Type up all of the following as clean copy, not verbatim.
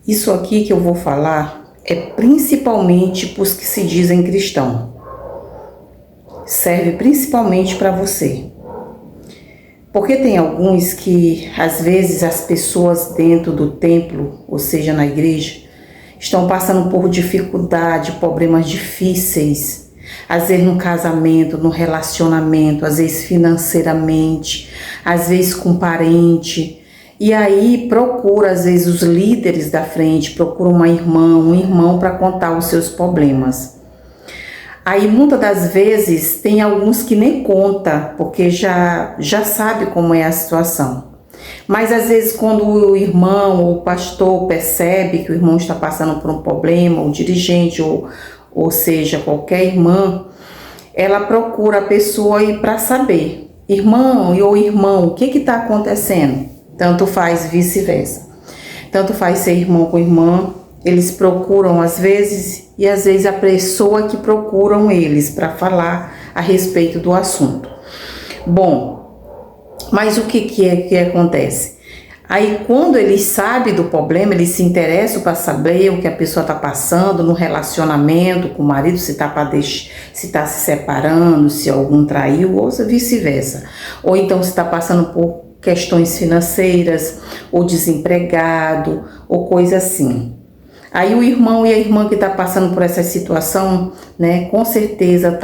Isso aqui que eu vou falar é principalmente para os que se dizem cristão. Serve principalmente para você. Porque tem alguns que, às vezes, as pessoas dentro do templo, ou seja, na igreja, estão passando por dificuldade, problemas difíceis. Às vezes no casamento, no relacionamento, às vezes financeiramente, às vezes com parente. E aí procura, às vezes, os líderes da frente, procura uma irmã, um irmão para contar os seus problemas. Aí muitas das vezes tem alguns que nem conta, porque já sabe como é a situação. Mas às vezes quando o irmão ou o pastor percebe que o irmão está passando por um problema, o dirigente ou seja, qualquer irmã, ela procura a pessoa aí para saber. Irmão ou irmão, o que está acontecendo? Tanto faz vice-versa. Tanto faz ser irmão com irmã, eles procuram às vezes e às vezes a pessoa que procuram eles para falar a respeito do assunto. Bom, mas o que acontece? Aí quando eles sabem do problema, eles se interessam para saber o que a pessoa está passando no relacionamento com o marido, se está se separando, se algum traiu ou vice-versa. Ou então se está passando por questões financeiras, ou desempregado, ou coisa assim. Aí o irmão e a irmã que está passando por essa situação, né, com certeza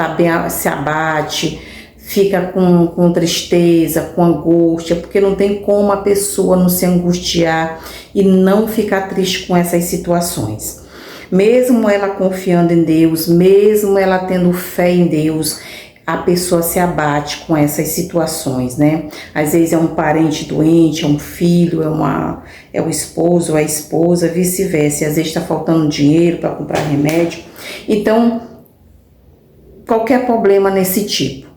se abate, fica com tristeza, com angústia, porque não tem como a pessoa não se angustiar e não ficar triste com essas situações. Mesmo ela confiando em Deus, mesmo ela tendo fé em Deus, a pessoa se abate com essas situações, né? Às vezes é um parente doente, é um filho, é o esposo ou a esposa, vice-versa. Às vezes está faltando dinheiro para comprar remédio. Então, qualquer problema nesse tipo.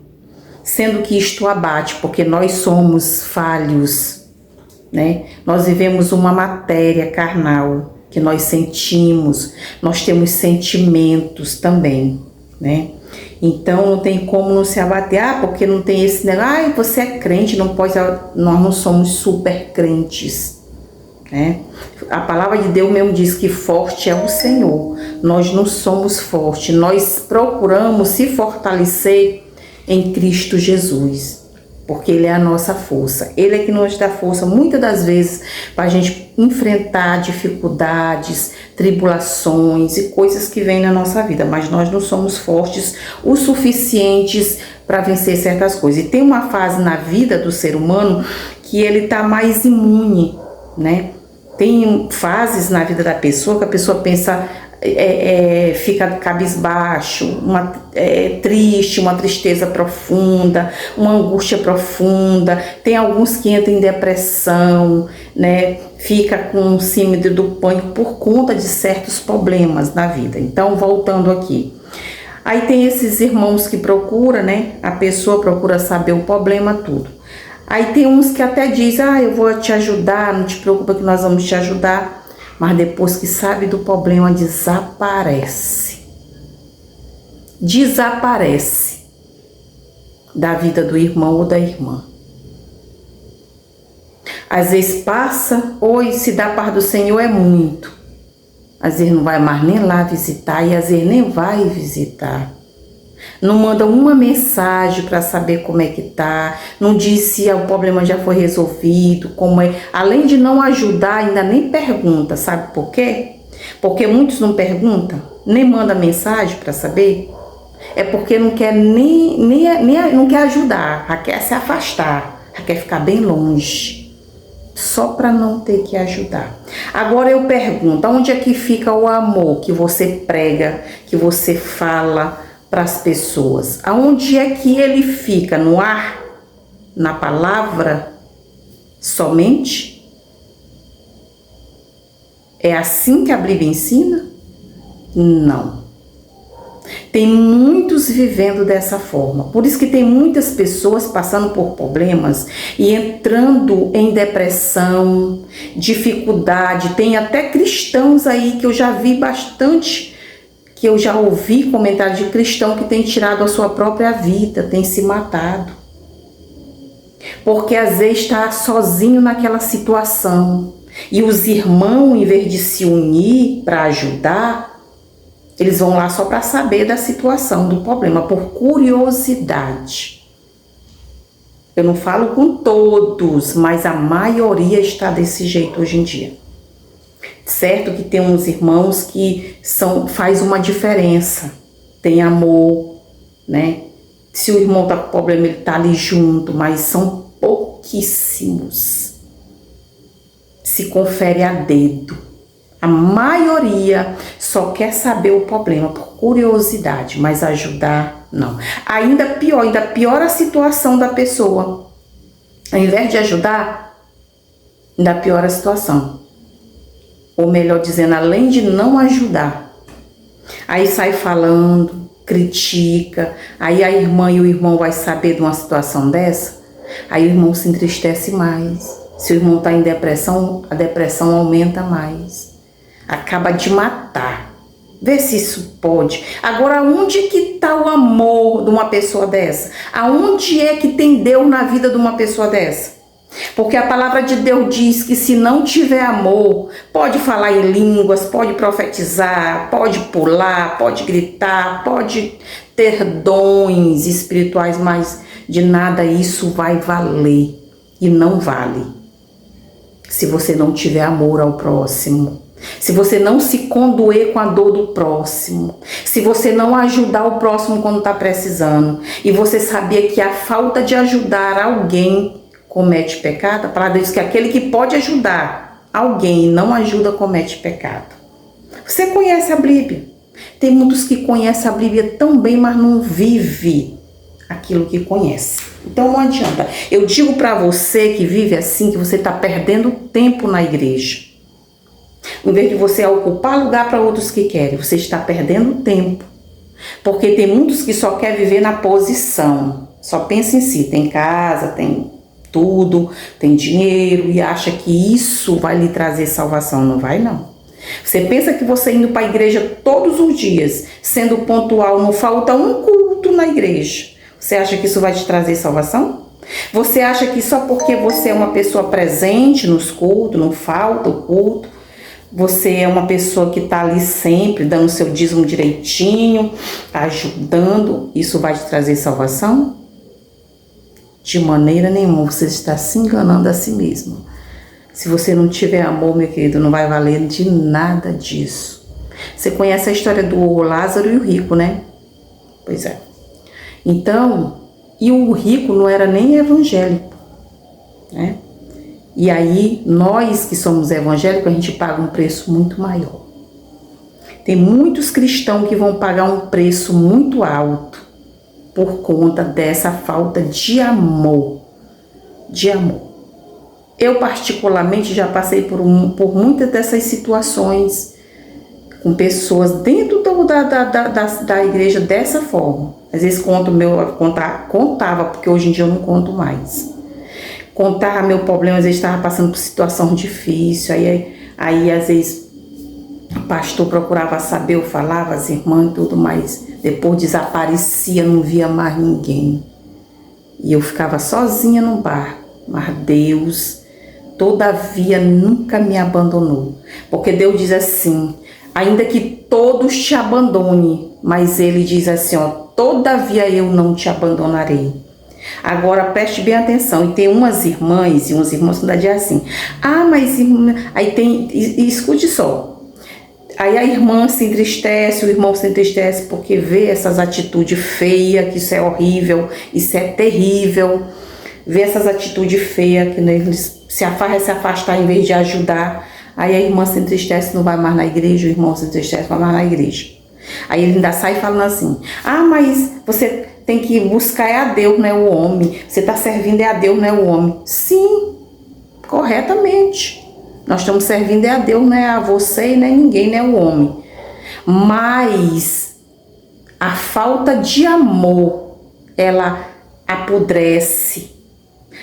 Sendo que isto abate, porque nós somos falhos, né? Nós vivemos uma matéria carnal, que nós sentimos, nós temos sentimentos também, né? Então não tem como não se abater, porque não tem esse negócio, você é crente, não pode, nós não somos super crentes, né? A palavra de Deus mesmo diz que forte é o Senhor, nós não somos fortes, nós procuramos se fortalecer em Cristo Jesus, porque Ele é a nossa força, Ele é que nos dá força muitas das vezes para a gente enfrentar dificuldades, tribulações e coisas que vêm na nossa vida, mas nós não somos fortes o suficientes para vencer certas coisas. E tem uma fase na vida do ser humano que ele está mais imune, né? Tem fases na vida da pessoa que a pessoa pensa, fica cabisbaixo, triste, uma tristeza profunda, uma angústia profunda. Tem alguns que entram em depressão, né? Fica com síndrome do pânico por conta de certos problemas na vida. Então, voltando aqui. Aí tem esses irmãos que procuram, né? A pessoa procura saber o problema, tudo. Aí tem uns que até dizem, eu vou te ajudar, não te preocupa que nós vamos te ajudar. Mas depois que sabe do problema, desaparece. Desaparece da vida do irmão ou da irmã. Às vezes passa, se dá a paz do Senhor é muito. Às vezes não vai mais nem lá visitar e às vezes nem vai visitar. Não manda uma mensagem para saber como é que tá, não diz se o problema já foi resolvido, como é. Além de não ajudar, ainda nem pergunta, sabe por quê? Porque muitos não perguntam, nem mandam mensagem para saber. É porque não quer não quer ajudar, já quer se afastar, já quer ficar bem longe, só para não ter que ajudar. Agora eu pergunto, onde é que fica o amor que você prega, que você fala para as pessoas? Aonde é que ele fica? No ar? Na palavra? Somente? É assim que a Bíblia ensina? Não. Tem muitos vivendo dessa forma. Por isso que tem muitas pessoas passando por problemas e entrando em depressão, dificuldade. Tem até cristãos aí que eu já vi bastante, que eu já ouvi comentários de cristão que tem tirado a sua própria vida, tem se matado. Porque às vezes está sozinho naquela situação. E os irmãos, em vez de se unir para ajudar, eles vão lá só para saber da situação, do problema, por curiosidade. Eu não falo com todos, mas a maioria está desse jeito hoje em dia. Certo que tem uns irmãos que faz uma diferença, tem amor, né? Se o irmão está com problema, ele está ali junto, mas são pouquíssimos. Se confere a dedo. A maioria só quer saber o problema por curiosidade, mas ajudar, não. Ainda piora a situação da pessoa. Ao invés de ajudar, ainda piora a situação. Ou melhor dizendo, além de não ajudar, aí sai falando, critica, aí a irmã e o irmão vai saber de uma situação dessa, aí o irmão se entristece mais. Se o irmão está em depressão, a depressão aumenta mais. Acaba de matar. Vê se isso pode. Agora, onde que está o amor de uma pessoa dessa? Aonde é que tem Deus na vida de uma pessoa dessa? Porque a palavra de Deus diz que se não tiver amor, pode falar em línguas, pode profetizar, pode pular, pode gritar, pode ter dons espirituais, mas de nada isso vai valer. E não vale. Se você não tiver amor ao próximo, se você não se condoer com a dor do próximo, se você não ajudar o próximo quando está precisando, e você sabia que a falta de ajudar alguém comete pecado, a palavra diz que aquele que pode ajudar alguém e não ajuda comete pecado. Você conhece a Bíblia. Tem muitos que conhecem a Bíblia tão bem, mas não vive aquilo que conhece. Então não adianta. Eu digo para você que vive assim, que você está perdendo tempo na igreja. Em vez de você ocupar lugar para outros que querem, você está perdendo tempo. Porque tem muitos que só querem viver na posição. Só pensa em si, tem casa, tem tudo, tem dinheiro e acha que isso vai lhe trazer salvação. Não vai, não. Você pensa que você indo para a igreja todos os dias, sendo pontual, não falta um culto na igreja. Você acha que isso vai te trazer salvação? Você acha que só porque você é uma pessoa presente nos cultos, não falta o culto, você é uma pessoa que está ali sempre, dando seu dízimo direitinho, ajudando, isso vai te trazer salvação? De maneira nenhuma, você está se enganando a si mesmo. Se você não tiver amor, meu querido, não vai valer de nada disso. Você conhece a história do Lázaro e o rico, né? Pois é. Então, e o rico não era nem evangélico, né? E aí, nós que somos evangélicos, a gente paga um preço muito maior. Tem muitos cristãos que vão pagar um preço muito alto por conta dessa falta de amor. De amor. Eu, particularmente, já passei por muitas dessas situações com pessoas dentro da igreja dessa forma. Às vezes contava, porque hoje em dia eu não conto mais. Contava meu problema, às vezes estava passando por situação difícil, aí às vezes o pastor procurava saber, eu falava, as irmãs e tudo, mas depois desaparecia, não via mais ninguém. E eu ficava sozinha no bar, mas Deus, todavia, nunca me abandonou. Porque Deus diz assim, ainda que todos te abandonem, mas Ele diz assim, ó, todavia eu não te abandonarei. Agora preste bem atenção, e tem umas irmãs e uns irmãos que não dizem assim, mas aí tem, e escute só, aí a irmã se entristece, o irmão se entristece porque vê essas atitudes feias, que isso é horrível, isso é terrível, vê essas atitudes feias, que eles se afastar em vez de ajudar, aí a irmã se entristece, não vai mais na igreja, o irmão se entristece, não vai mais na igreja. Aí ele ainda sai falando assim, mas você tem que buscar é a Deus, não é o homem. Você está servindo é a Deus, não é o homem. Sim, corretamente. Nós estamos servindo é a Deus, não é a você, não é ninguém, não é o homem. Mas a falta de amor, ela apodrece.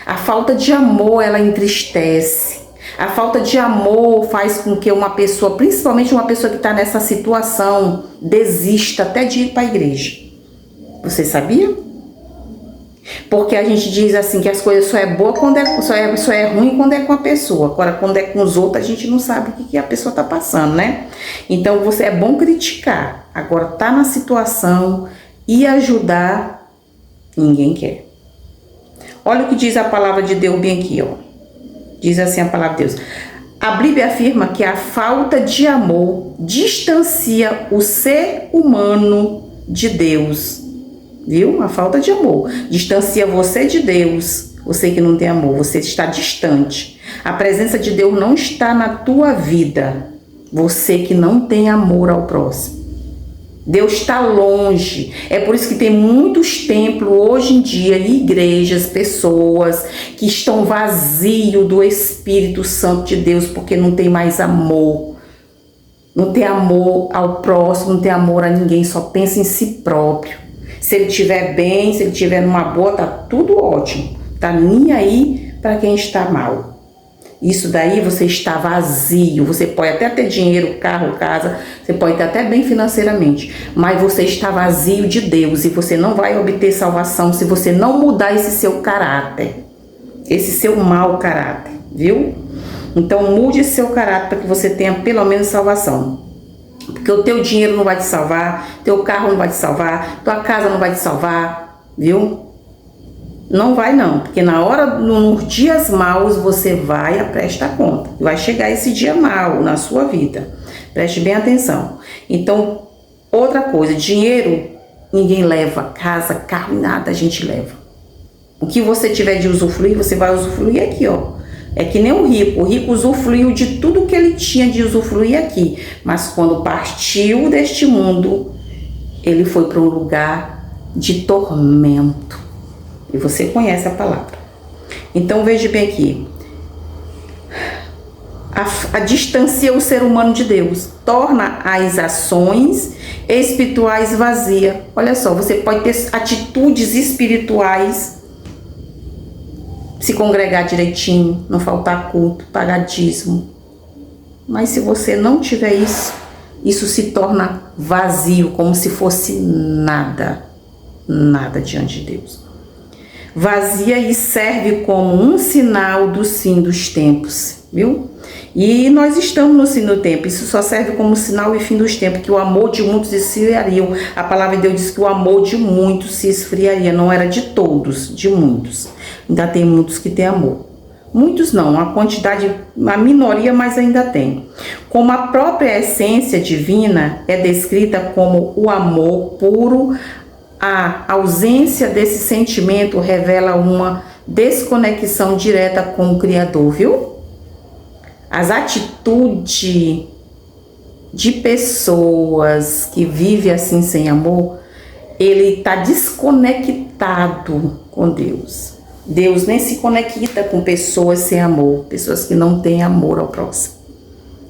A falta de amor, ela entristece. A falta de amor faz com que uma pessoa, principalmente uma pessoa que está nessa situação, desista até de ir para a igreja. Você sabia? Porque a gente diz assim que as coisas só é boa quando só é ruim quando é com a pessoa. Agora, quando é com os outros, a gente não sabe o que a pessoa está passando, né? Então, você é bom criticar. Agora, tá na situação e ajudar, ninguém quer. Olha o que diz a palavra de Deus bem aqui, ó. Diz assim a palavra de Deus. A Bíblia afirma que a falta de amor distancia o ser humano de Deus. Viu? A falta de amor distancia você de Deus. Você que não tem amor, você está distante. A presença de Deus não está na tua vida. Você que não tem amor ao próximo. Deus está longe. É por isso que tem muitos templos hoje em dia, igrejas, pessoas que estão vazios do Espírito Santo de Deus porque não tem mais amor. Não tem amor ao próximo, não tem amor a ninguém, só pensa em si próprio. Se ele estiver bem, se ele estiver numa boa, tá tudo ótimo. Tá nem aí para quem está mal. Isso daí você está vazio. Você pode até ter dinheiro, carro, casa, você pode estar até bem financeiramente, mas você está vazio de Deus e você não vai obter salvação se você não mudar esse seu caráter, esse seu mau caráter, viu? Então mude esse seu caráter para que você tenha pelo menos salvação. Porque o teu dinheiro não vai te salvar, teu carro não vai te salvar, tua casa não vai te salvar, viu? Não vai não, porque na hora, nos dias maus, você vai prestar conta. Vai chegar esse dia mau na sua vida. Preste bem atenção. Então, outra coisa, dinheiro ninguém leva, casa, carro, nada a gente leva. O que você tiver de usufruir, você vai usufruir aqui, ó. É que nem o rico usufruiu de tudo que ele tinha de usufruir aqui, mas quando partiu deste mundo, ele foi para um lugar de tormento. E você conhece a palavra. Então veja bem aqui, a distancia o ser humano de Deus, torna as ações espirituais vazias. Olha só, você pode ter atitudes espirituais, se congregar direitinho, não faltar culto, pagar dízimo. Mas se você não tiver isso, isso se torna vazio, como se fosse nada, nada diante de Deus. Vazia e serve como um sinal do fim dos tempos, viu? E nós estamos no fim do tempo, isso só serve como sinal e fim dos tempos, que o amor de muitos se esfriaria. A palavra de Deus diz que o amor de muitos se esfriaria, não era de todos, de muitos. Ainda tem muitos que têm amor. Muitos não, a quantidade, a minoria, mas ainda tem. Como a própria essência divina é descrita como o amor puro, a ausência desse sentimento revela uma desconexão direta com o Criador, viu? As atitudes de pessoas que vivem assim sem amor, ele está desconectado com Deus. Deus nem se conecta com pessoas sem amor, pessoas que não têm amor ao próximo.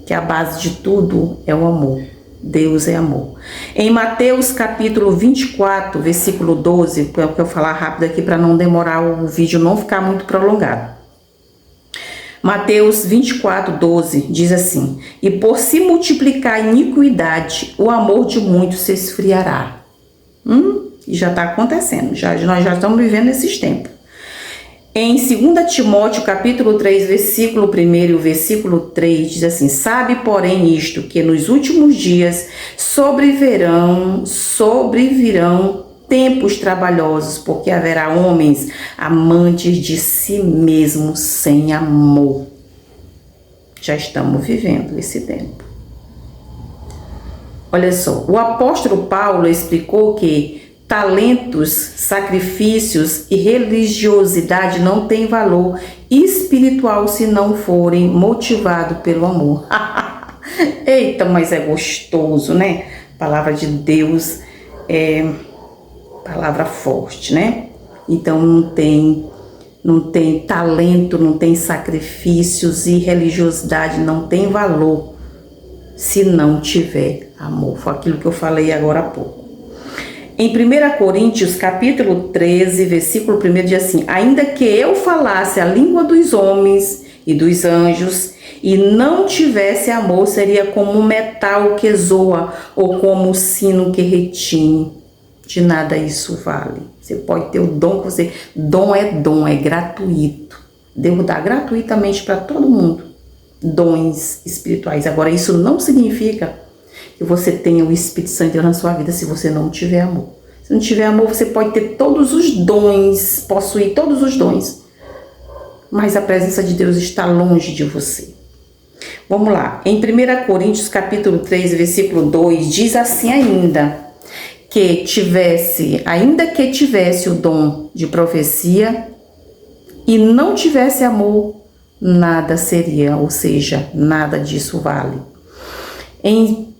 Que a base de tudo é o amor. Deus é amor. Em Mateus capítulo 24, versículo 12, que eu vou falar rápido aqui para não demorar o vídeo, não ficar muito prolongado. Mateus 24, 12 diz assim: e por se multiplicar a iniquidade, o amor de muitos se esfriará. E já está acontecendo, nós já estamos vivendo esses tempos. Em 2 Timóteo, capítulo 3, versículo 1 e o versículo 3, diz assim: sabe, porém, isto, que nos últimos dias sobrevirão tempos trabalhosos, porque haverá homens amantes de si mesmos sem amor. Já estamos vivendo esse tempo. Olha só, o apóstolo Paulo explicou que talentos, sacrifícios e religiosidade não têm valor espiritual se não forem motivados pelo amor. Eita, mas é gostoso, né? Palavra de Deus é palavra forte, né? Então não tem talento, não tem sacrifícios e religiosidade não tem valor se não tiver amor. Foi aquilo que eu falei agora há pouco. Em 1 Coríntios, capítulo 13, versículo 1, diz assim: ainda que eu falasse a língua dos homens e dos anjos e não tivesse amor, seria como um metal que zoa ou como um sino que retine. De nada isso vale. Você pode ter o dom que você... Dom, é gratuito. Deus dá gratuitamente para todo mundo dons espirituais. Agora, isso não significa que você tenha o Espírito Santo na sua vida se você não tiver amor. Se não tiver amor, você pode ter todos os dons, possuir todos os dons, mas a presença de Deus está longe de você. Vamos lá. Em 1 Coríntios capítulo 3, versículo 2, diz assim ainda que ainda que tivesse o dom de profecia e não tivesse amor, nada seria, ou seja, nada disso vale. Em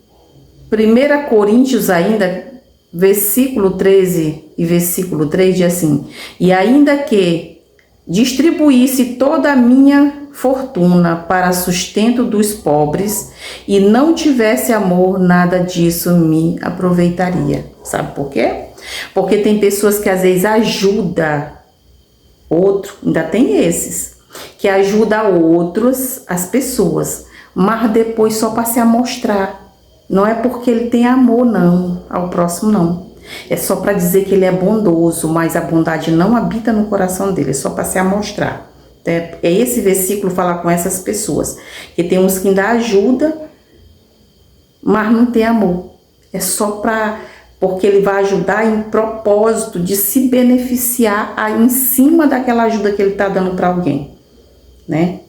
1 Coríntios ainda, versículo 13 e versículo 3 diz assim: e ainda que distribuísse toda a minha fortuna para sustento dos pobres e não tivesse amor, nada disso me aproveitaria. Sabe por quê? Porque tem pessoas que às vezes ajudam outro, ainda tem esses, que ajudam outros, as pessoas, mas depois só para se amostrar. Não é porque ele tem amor não, ao próximo não. É só para dizer que ele é bondoso, mas a bondade não habita no coração dele, é só para se amostrar. É esse versículo falar com essas pessoas, que tem uns que ainda ajuda, mas não tem amor. É só porque ele vai ajudar em propósito de se beneficiar em cima daquela ajuda que ele está dando para alguém, né?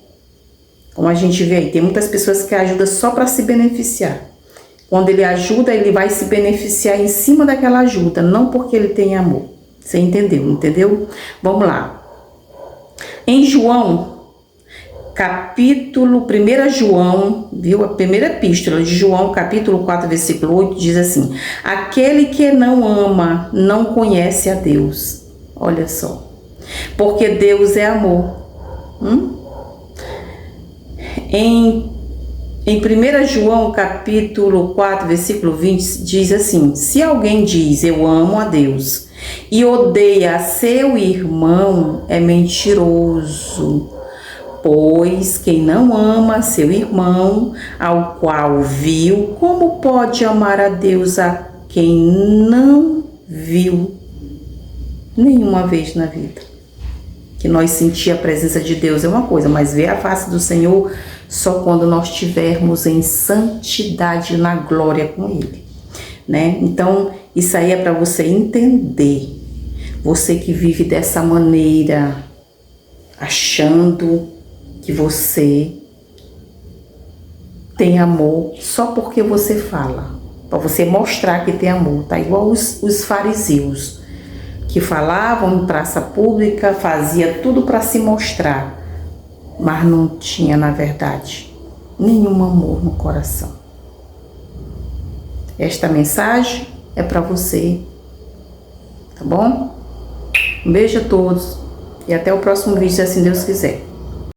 Como a gente vê aí, tem muitas pessoas que ajudam só para se beneficiar. Quando ele ajuda, ele vai se beneficiar em cima daquela ajuda, não porque ele tem amor. Você entendeu? Vamos lá. Em João, capítulo 1 João, viu? A primeira epístola de João, capítulo 4, versículo 8, diz assim: aquele que não ama não conhece a Deus. Olha só. Porque Deus é amor. Em 1 João, capítulo 4, versículo 20, diz assim: se alguém diz eu amo a Deus e odeia seu irmão, é mentiroso. Pois quem não ama seu irmão, ao qual viu, como pode amar a Deus a quem não viu nenhuma vez na vida? Que nós sentir a presença de Deus é uma coisa, mas ver a face do Senhor só quando nós estivermos em santidade na glória com Ele, né? Então, isso aí é para você entender. Você que vive dessa maneira, achando que você tem amor só porque você fala, para você mostrar que tem amor, tá? Igual os fariseus, que falavam em praça pública, fazia tudo para se mostrar, mas não tinha, na verdade, nenhum amor no coração. Esta mensagem é para você, tá bom? Um beijo a todos e até o próximo vídeo, se assim Deus quiser.